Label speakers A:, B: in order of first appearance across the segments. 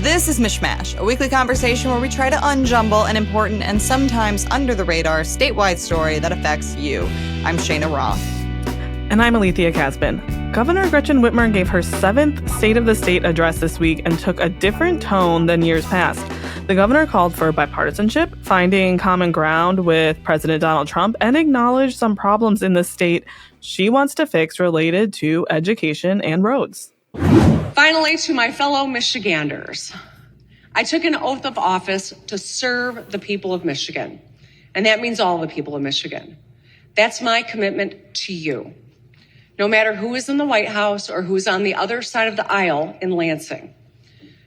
A: This is MichMash, a weekly conversation where we try to unjumble an important and sometimes under-the-radar statewide story that affects you. I'm Cheyna Roth.
B: And I'm Alethia Kasben. Governor Gretchen Whitmer gave her 7th State of the State address this week and took a different tone than years past. The governor called for bipartisanship, finding common ground with President Donald Trump, and acknowledged some problems in the state she wants to fix related to education and roads.
C: Finally, to my fellow Michiganders, I took an oath of office to serve the people of Michigan, and that means all the people of Michigan. That's my commitment to you, no matter who is in the White House or who's on the other side of the aisle in Lansing.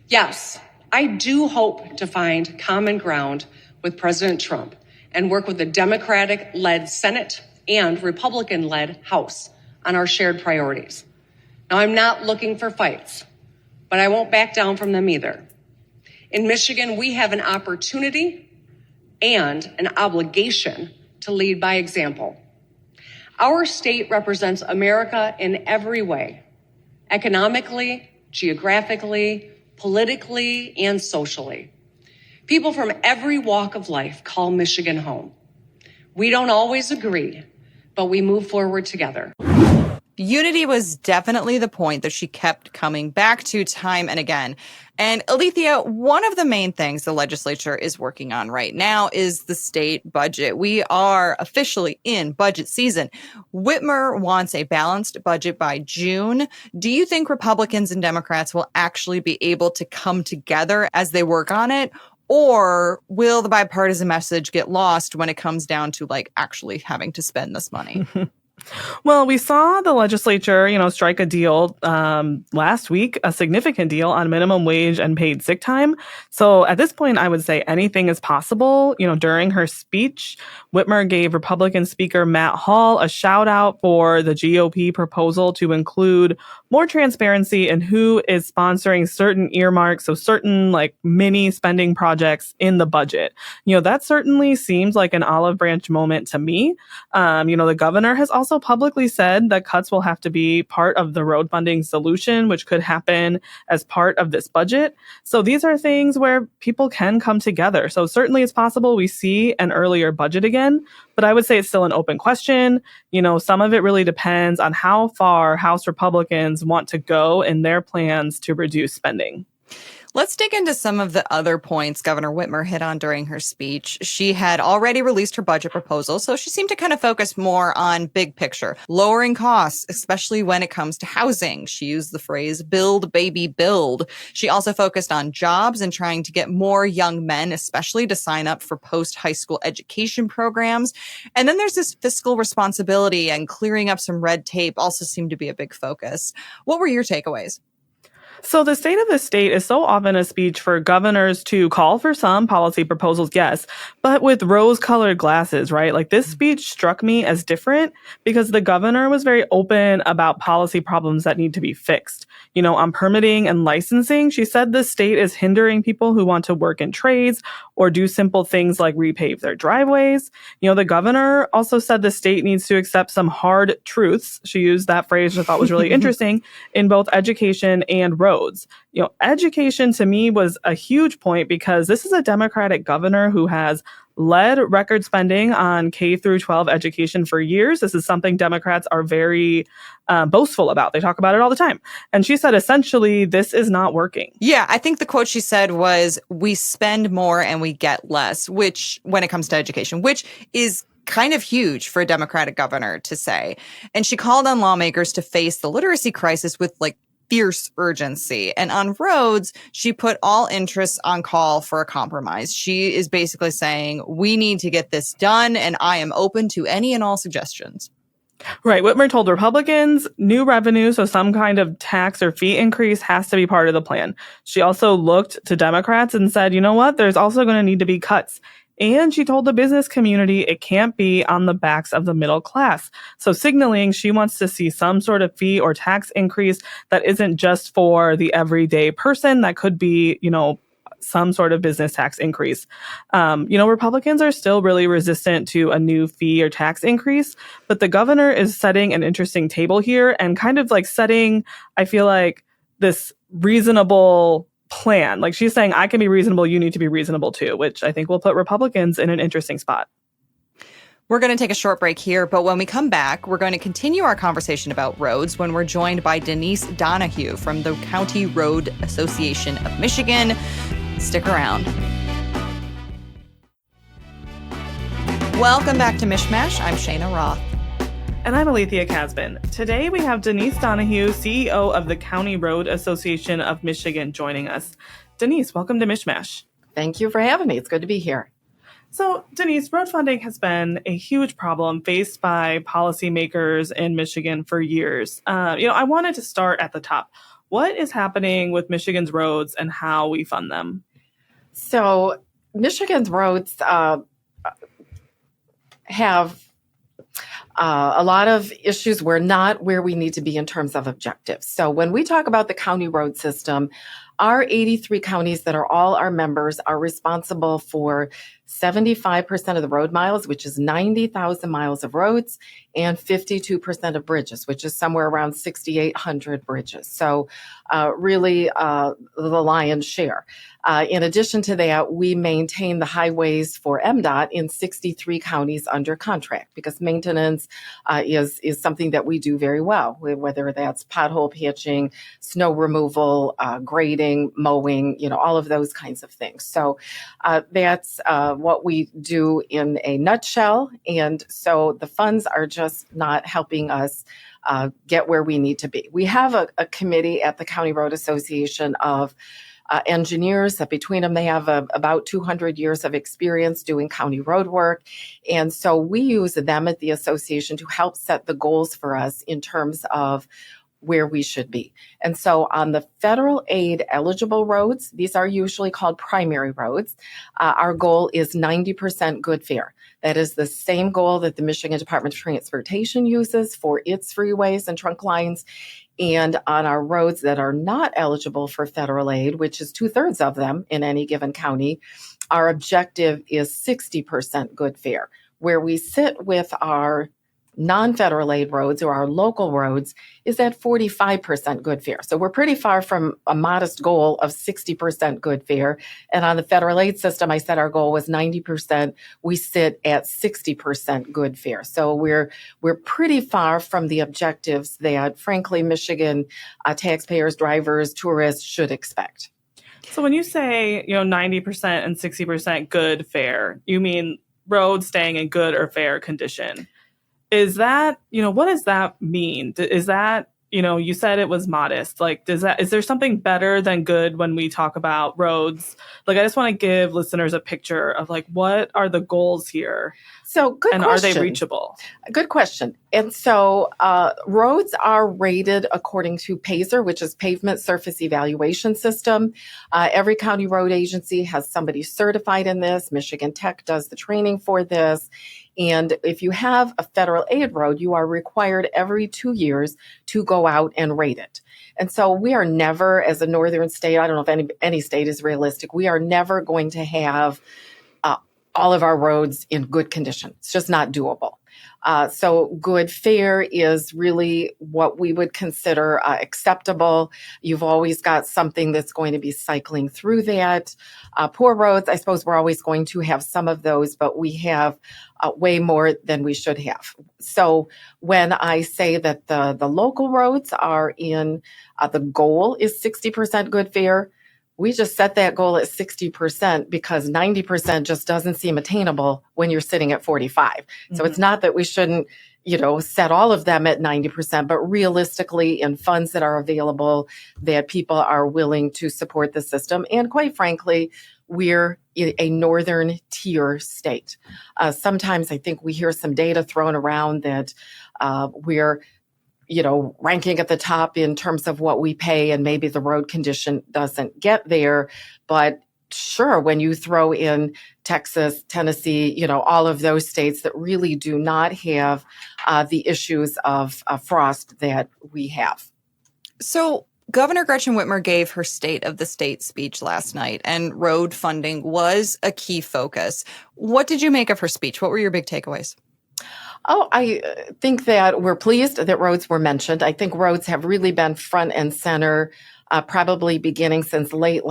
C: Yes, I do hope to find common ground with President Trump and work with the Democratic-led Senate and Republican-led House on our shared priorities. Now, I'm not looking for fights, but I won't back down from them either. In Michigan, we have an opportunity and an obligation to lead by example. Our state represents America in every way, economically, geographically, politically, and socially. People from every walk of life call Michigan home. We don't always agree, but we move forward together.
A: Unity was definitely the point that she kept coming back to time and again. And Alethia, one of the main things the legislature is working on right now is the state budget. We are officially in budget season. Whitmer wants a balanced budget by June. Do you think Republicans and Democrats will actually be able to come together as they work on it? Or will the bipartisan message get lost when it comes down to actually having to spend this money?
B: Well, we saw the legislature, strike a deal last week, a significant deal on minimum wage and paid sick time. So at this point, I would say anything is possible. During her speech, Whitmer gave Republican Speaker Matt Hall a shout out for the GOP proposal to include more transparency in who is sponsoring certain earmarks, so certain mini spending projects in the budget. That certainly seems like an olive branch moment to me. The governor has also publicly said that cuts will have to be part of the road funding solution, which could happen as part of this budget. So these are things where people can come together. So certainly it's possible we see an earlier budget again, but I would say it's still an open question. Some of it really depends on how far House Republicans want to go in their plans to reduce spending.
A: Let's dig into some of the other points Governor Whitmer hit on during her speech. She had already released her budget proposal, so she seemed to kind of focus more on big picture, lowering costs, especially when it comes to housing. She used the phrase build, baby, build. She also focused on jobs and trying to get more young men, especially to sign up for post-high school education programs. And then there's this fiscal responsibility and clearing up some red tape also seemed to be a big focus. What were your takeaways?
B: So the State of the State is so often a speech for governors to call for some policy proposals, yes, but with rose-colored glasses, right? This speech struck me as different because the governor was very open about policy problems that need to be fixed. On permitting and licensing, she said the state is hindering people who want to work in trades or do simple things like repave their driveways. The governor also said the state needs to accept some hard truths. She used that phrase, which I thought was really interesting, in both education and roads. Education to me was a huge point because this is a Democratic governor who has led record spending on K through 12 education for years. This is something Democrats are very boastful about. They talk about it all the time. And she said, essentially, this is not working.
A: Yeah, I think the quote she said was, we spend more and we get less, which when it comes to education, which is kind of huge for a Democratic governor to say. And she called on lawmakers to face the literacy crisis with fierce urgency. And on roads, she put all interests on call for a compromise. She is basically saying, we need to get this done, and I am open to any and all suggestions.
B: Right. Whitmer told Republicans new revenue, so some kind of tax or fee increase has to be part of the plan. She also looked to Democrats and said, you know what, there's also going to need to be cuts. And she told the business community it can't be on the backs of the middle class. So signaling she wants to see some sort of fee or tax increase that isn't just for the everyday person. That could be, some sort of business tax increase. Republicans are still really resistant to a new fee or tax increase, but the governor is setting an interesting table here and kind of setting, I feel like, this reasonable plan. Like she's saying, I can be reasonable, you need to be reasonable too, which I think will put Republicans in an interesting spot.
A: We're going to take a short break here, but when we come back, we're going to continue our conversation about roads when we're joined by Denise Donohue from the County Road Association of Michigan. Stick around. Welcome back to MichMash. I'm Cheyna Roth.
B: And I'm Alethia Kasben. Today we have Denise Donohue, CEO of the County Road Association of Michigan, joining us. Denise, welcome to MichMash.
D: Thank you for having me. It's good to be here.
B: So, Denise, road funding has been a huge problem faced by policymakers in Michigan for years. I wanted to start at the top. What is happening with Michigan's roads and how we fund them?
D: So, Michigan's roads have a lot of issues. We're not where we need to be in terms of objectives. So, when we talk about the county road system, our 83 counties that are all our members are responsible for 75% of the road miles, which is 90,000 miles of roads, and 52% of bridges, which is somewhere around 6,800 bridges. So really the lion's share. In addition to that, we maintain the highways for MDOT in 63 counties under contract because maintenance is something that we do very well, whether that's pothole patching, snow removal, grading, mowing, all of those kinds of things. So that's what we do in a nutshell. And so the funds are just not helping us get where we need to be. We have a committee at the County Road Association of engineers that between them, they have about 200 years of experience doing county road work. And so we use them at the association to help set the goals for us in terms of where we should be. And so on the federal aid eligible roads, these are usually called primary roads. Our goal is 90% good fare. That is the same goal that the Michigan Department of Transportation uses for its freeways and trunk lines. And on our roads that are not eligible for federal aid, which is 2/3 of them in any given county, our objective is 60% good fare. Where we sit with our non-federal aid roads or our local roads is at 45% good fare. So we're pretty far from a modest goal of 60% good fare. And on the federal aid system, I said our goal was 90%. We sit at 60% good fare. So we're pretty far from the objectives that, frankly, Michigan taxpayers, drivers, tourists should expect.
B: So when you say, 90% and 60% good fare, you mean roads staying in good or fair condition. Is that, what does that mean? Is that, you said it was modest. Like, is there something better than good when we talk about roads? Like, I just want to give listeners a picture of what are the goals here?
D: So good
B: and
D: question.
B: Are they reachable?
D: Good question. And so roads are rated according to PASER, which is Pavement Surface Evaluation System. Every county road agency has somebody certified in this. Michigan Tech does the training for this. And if you have a federal aid road, you are required every 2 years to go out and rate it. And so we are never, as a northern state, I don't know if any state is realistic, we are never going to have all of our roads in good condition. It's just not doable. So good fare is really what we would consider acceptable. You've always got something that's going to be cycling through that. Poor roads, I suppose we're always going to have some of those, but we have way more than we should have. So when I say that the local roads are in, the goal is 60% good fare, we just set that goal at 60% because 90% just doesn't seem attainable when you're sitting at 45. Mm-hmm. So it's not that we shouldn't, set all of them at 90%, but realistically in funds that are available that people are willing to support the system. And quite frankly, we're a northern tier state. Sometimes I think we hear some data thrown around that we're ranking at the top in terms of what we pay, and maybe the road condition doesn't get there. But sure, when you throw in Texas, Tennessee, all of those states that really do not have the issues of frost that we have.
A: So Governor Gretchen Whitmer gave her State of the State speech last night, and road funding was a key focus. What did you make of her speech? What were your big takeaways?
D: Oh, I think that we're pleased that roads were mentioned. I think roads have really been front and center probably beginning since late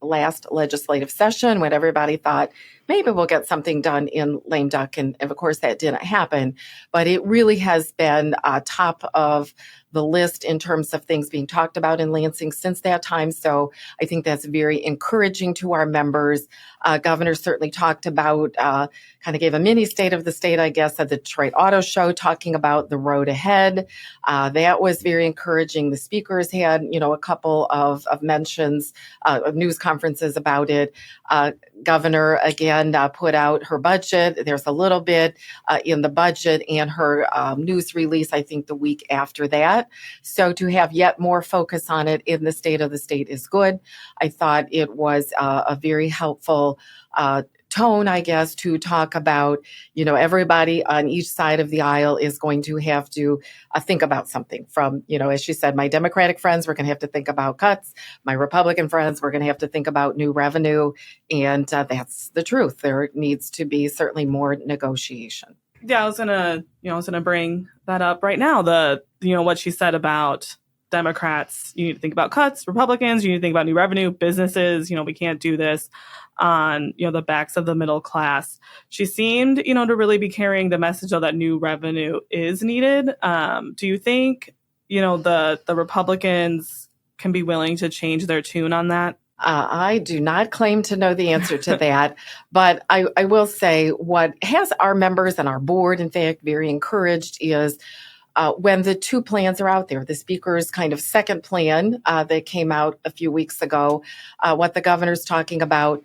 D: last legislative session, when everybody thought maybe we'll get something done in lame duck. And of course, that didn't happen. But it really has been top of the list in terms of things being talked about in Lansing since that time. So I think that's very encouraging to our members. Governor certainly talked about, kind of gave a mini state of the state, I guess, at the Detroit Auto Show, talking about the road ahead. That was very encouraging. The speakers had, a couple of mentions, news conferences about it. Governor, again, put out her budget. There's a little bit in the budget and her news release, I think, the week after that. So to have yet more focus on it in the state of the state is good. I thought it was a very helpful tone, I guess, to talk about, everybody on each side of the aisle is going to have to think about something from, as she said, my Democratic friends, we're going to have to think about cuts. My Republican friends, we're going to have to think about new revenue. And that's the truth. There needs to be certainly more negotiation.
B: Yeah, I was gonna bring that up right now. What she said about Democrats, you need to think about cuts. Republicans, you need to think about new revenue. Businesses, we can't do this on, the backs of the middle class. She seemed, to really be carrying the message though, that new revenue is needed. Do you think, the Republicans can be willing to change their tune on that?
D: I do not claim to know the answer to that, but I will say what has our members and our board, in fact, very encouraged is when the two plans are out there, the speaker's kind of second plan that came out a few weeks ago, what the governor's talking about,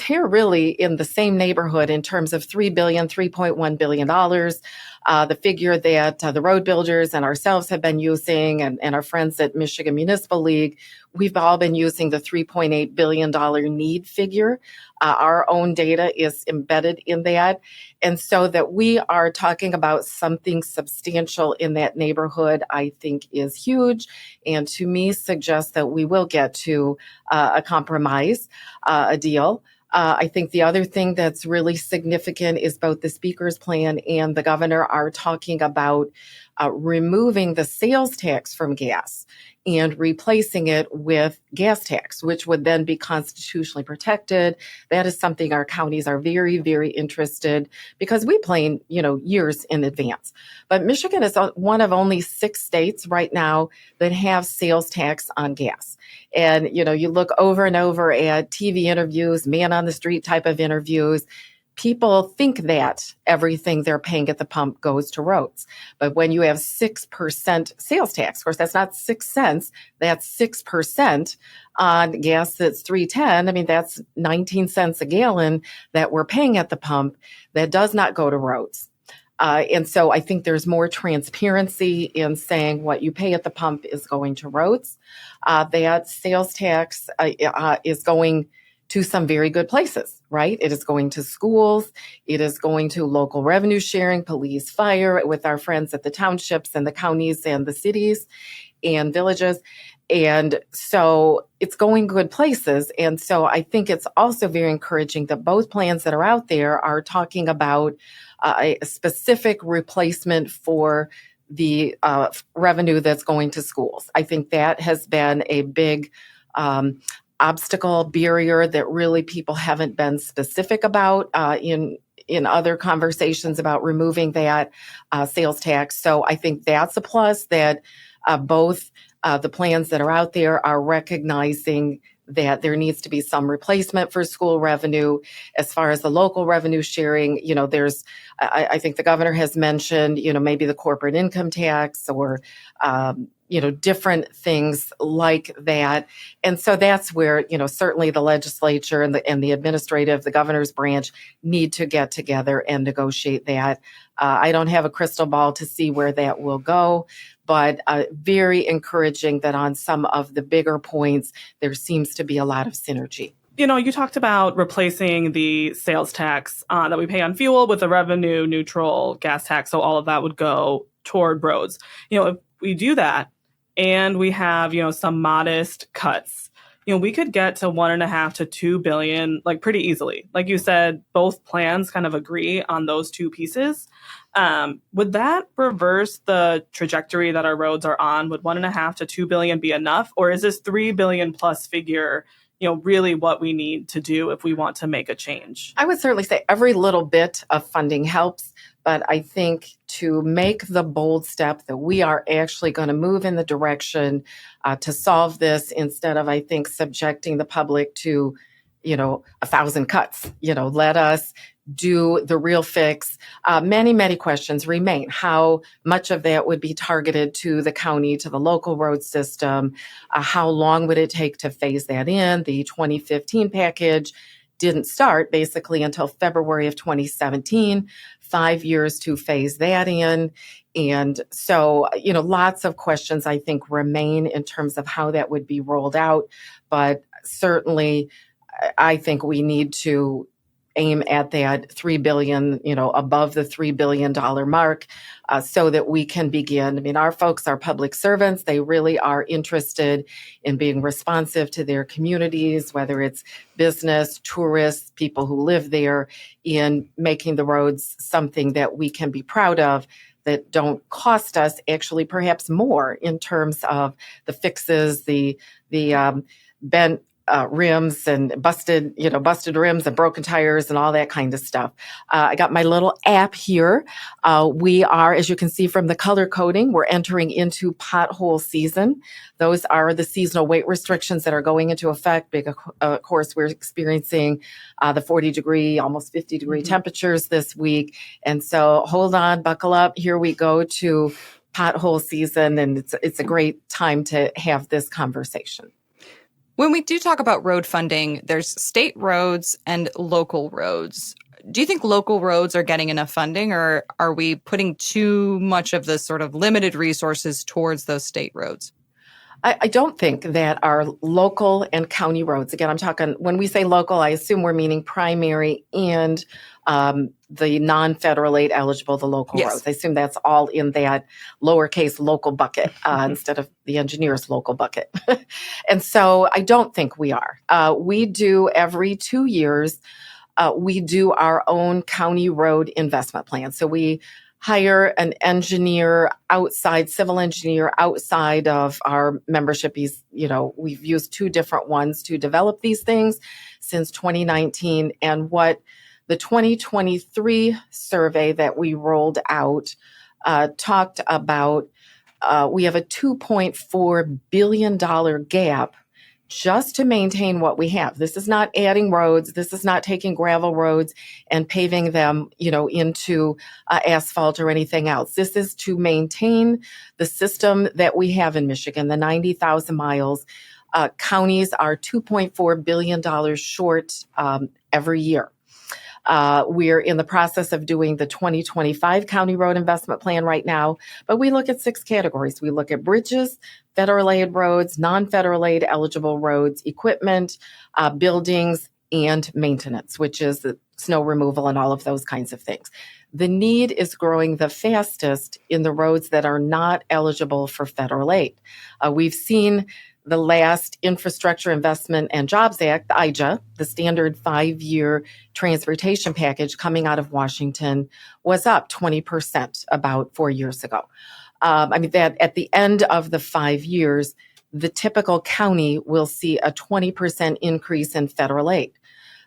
D: they're really in the same neighborhood in terms of $3.1 billion. The figure that the road builders and ourselves have been using, and our friends at Michigan Municipal League, we've all been using the $3.8 billion need figure. Our own data is embedded in that. And so that we are talking about something substantial in that neighborhood, I think is huge. And to me, suggests that we will get to a compromise, a deal. I think the other thing that's really significant is both the speaker's plan and the governor are talking about removing the sales tax from gas and replacing it with gas tax, which would then be constitutionally protected. That is something our counties are very, very interested because we plan, years in advance. But Michigan is one of only 6 states right now that have sales tax on gas. And, you look over and over at TV interviews, man on the street type of interviews, people think that everything they're paying at the pump goes to roads. But when you have 6% sales tax, of course, that's not 6 cents, that's 6% on gas that's $3.10. I mean, that's 19 cents a gallon that we're paying at the pump that does not go to roads. And so I think there's more transparency in saying what you pay at the pump is going to roads. That sales tax is going to some very good places, right? It is going to schools. It is going to local revenue sharing, police, fire, with our friends at the townships and the counties and the cities and villages. And so it's going good places. And so I think it's also very encouraging that both plans that are out there are talking about a specific replacement for the revenue that's going to schools. I think that has been a big obstacle, barrier that really people haven't been specific about in other conversations about removing that sales tax. So I think that's a plus that both the plans that are out there are recognizing that there needs to be some replacement for school revenue. As far as the local revenue sharing, I think the governor has mentioned, maybe the corporate income tax or, different things like that. And so that's where, certainly the legislature and the governor's branch need to get together and negotiate that. I don't have a crystal ball to see where that will go, but very encouraging that on some of the bigger points, there seems to be a lot of synergy.
B: You talked about replacing the sales tax that we pay on fuel with a revenue neutral gas tax. So all of that would go toward roads. If we do that and we have, some modest cuts, we could get to 1.5 to 2 billion, like pretty easily. Like you said, both plans kind of agree on those two pieces. Would that reverse the trajectory that our roads are on? Would 1.5 to 2 billion be enough? Or is this 3 billion plus figure, really what we need to do if we want to make a change?
D: I would certainly say every little bit of funding helps, but I think to make the bold step that we are actually going to move in the direction to solve this instead of, I think, subjecting the public to, 1,000 cuts. Let us do the real fix. Many questions remain. How much of that would be targeted to the county, to the local road system? How long would it take to phase that in? The 2015 package didn't start basically until February of 2017, 5 years to phase that in. And so, lots of questions I think remain in terms of how that would be rolled out. But certainly, I think we need to aim at that 3 billion, above the $3 billion mark so that we can begin. I mean, our folks are public servants. They really are interested in being responsive to their communities, whether it's business, tourists, people who live there, in making the roads something that we can be proud of, that don't cost us actually perhaps more in terms of the fixes, the bent rims and busted rims and broken tires and all that kind of stuff. I got my little app here. We are, as you can see from the color coding, we're entering into pothole season. Those are the seasonal weight restrictions that are going into effect. Of course, we're experiencing the 40-degree, almost 50-degree temperatures this week. And so hold on, buckle up. Here we go to pothole season. And it's a great time to have this conversation.
A: When we do talk about road funding, there's state roads and local roads. Do you think local roads are getting enough funding, or are we putting too much of the sort of limited resources towards those state roads?
D: I don't think that our local and county roads, again, I'm talking, when we say local, I assume we're meaning primary and the non-federal aid eligible, the local
A: Yes.
D: roads. I assume that's all in that lowercase local bucket instead of the engineer's local bucket. And so I don't think we are. We do every 2 years, we do our own county road investment plan. So we hire an engineer outside, civil engineer outside of our membership. We've used 2 different ones to develop these things since 2019. And what the 2023 survey that we rolled out talked about, we have a $2.4 billion gap just to maintain what we have. This is not adding roads. This is not taking gravel roads and paving them, into asphalt or anything else. This is to maintain the system that we have in Michigan, the 90,000 miles. Counties are $2.4 billion short every year. We're in the process of doing the 2025 County Road Investment Plan right now, but we look at 6 categories. We look at bridges, federal aid roads, non-federal aid eligible roads, equipment, buildings, and maintenance, which is the snow removal and all of those kinds of things. The need is growing the fastest in the roads that are not eligible for federal aid. We've seen the last Infrastructure Investment and Jobs Act, the IJA, the standard 5-year transportation package coming out of Washington, was up 20% about 4 years ago. That at the end of the 5 years, the typical county will see a 20% increase in federal aid.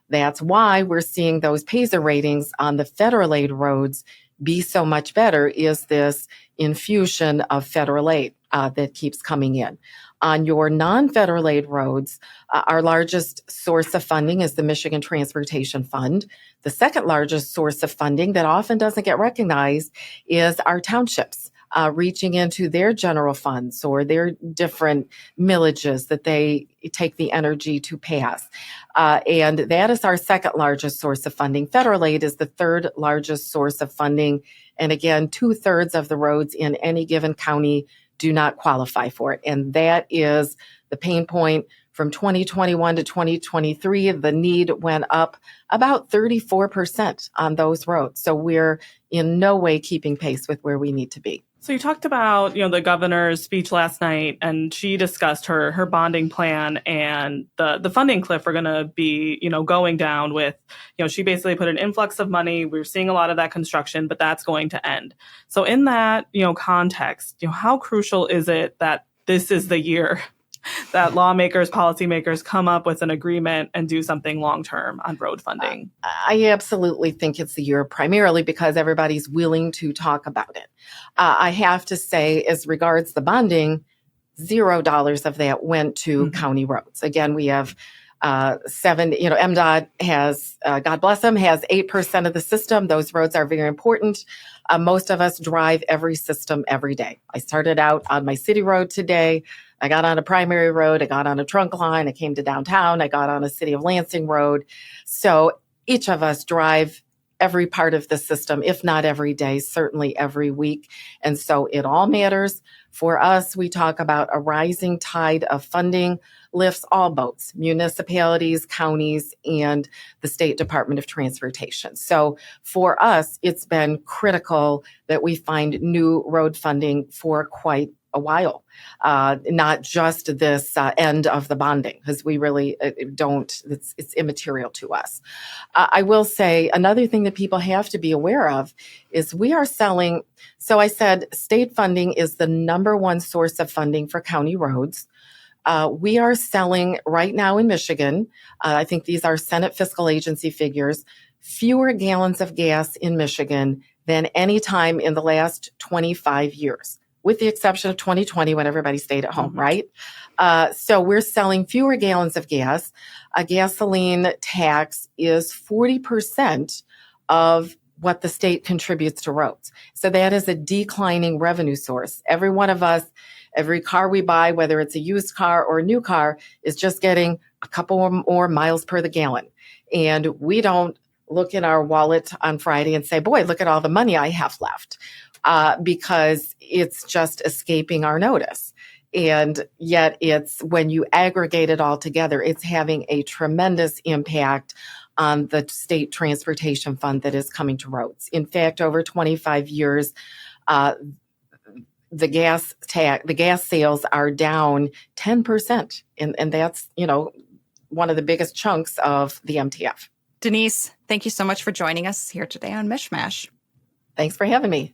D: That's why we're seeing those PASER ratings on the federal aid roads be so much better, is this infusion of federal aid that keeps coming in. On your non-federal aid roads, our largest source of funding is the Michigan Transportation Fund. The second largest source of funding that often doesn't get recognized is our townships reaching into their general funds or their different millages that they take the energy to pass. And that is our second largest source of funding. Federal aid is the third largest source of funding. And again, 2/3 of the roads in any given county do not qualify for it. And that is the pain point. From 2021 to 2023, the need went up about 34% on those roads. So we're in no way keeping pace with where we need to be.
B: So you talked about, the governor's speech last night, and she discussed her bonding plan, and the funding cliff are going to be, going down with, she basically put an influx of money. We're seeing a lot of that construction, but that's going to end. So in that, context, how crucial is it that this is the year that lawmakers, policymakers come up with an agreement and do something long-term on road funding?
D: I absolutely think it's the year, primarily because everybody's willing to talk about it. I have to say, as regards the bonding, $0 of that went to county roads. Again, we have MDOT has, God bless them, has 8% of the system. Those roads are very important. Most of us drive every system every day. I started out on my city road today. I got on a primary road. I got on a trunk line. I came to downtown. I got on a City of Lansing road. So each of us drive every part of the system, if not every day, certainly every week. And so it all matters. For us, we talk about a rising tide of funding lifts all boats, municipalities, counties, and the State Department of Transportation. So for us, it's been critical that we find new road funding for quite a while, not just this end of the bonding, because we really don't, it's immaterial to us. I will say another thing that people have to be aware of is we are selling, so I said state funding is the number one source of funding for county roads. We are selling right now in Michigan, I think these are Senate Fiscal Agency figures, fewer gallons of gas in Michigan than any time in the last 25 years. With the exception of 2020 when everybody stayed at home, right? So we're selling fewer gallons of gas. A gasoline tax is 40% of what the state contributes to roads. So that is a declining revenue source. Every one of us, every car we buy, whether it's a used car or a new car, is just getting a couple or more miles per the gallon. And we don't look in our wallet on Friday and say, boy, look at all the money I have left. Because it's just escaping our notice. And yet it's, when you aggregate it all together, it's having a tremendous impact on the state transportation fund that is coming to roads. In fact, over 25 years, the gas sales are down 10%. And that's, one of the biggest chunks of the MTF.
A: Denise, thank you so much for joining us here today on MichMash.
D: Thanks for having me.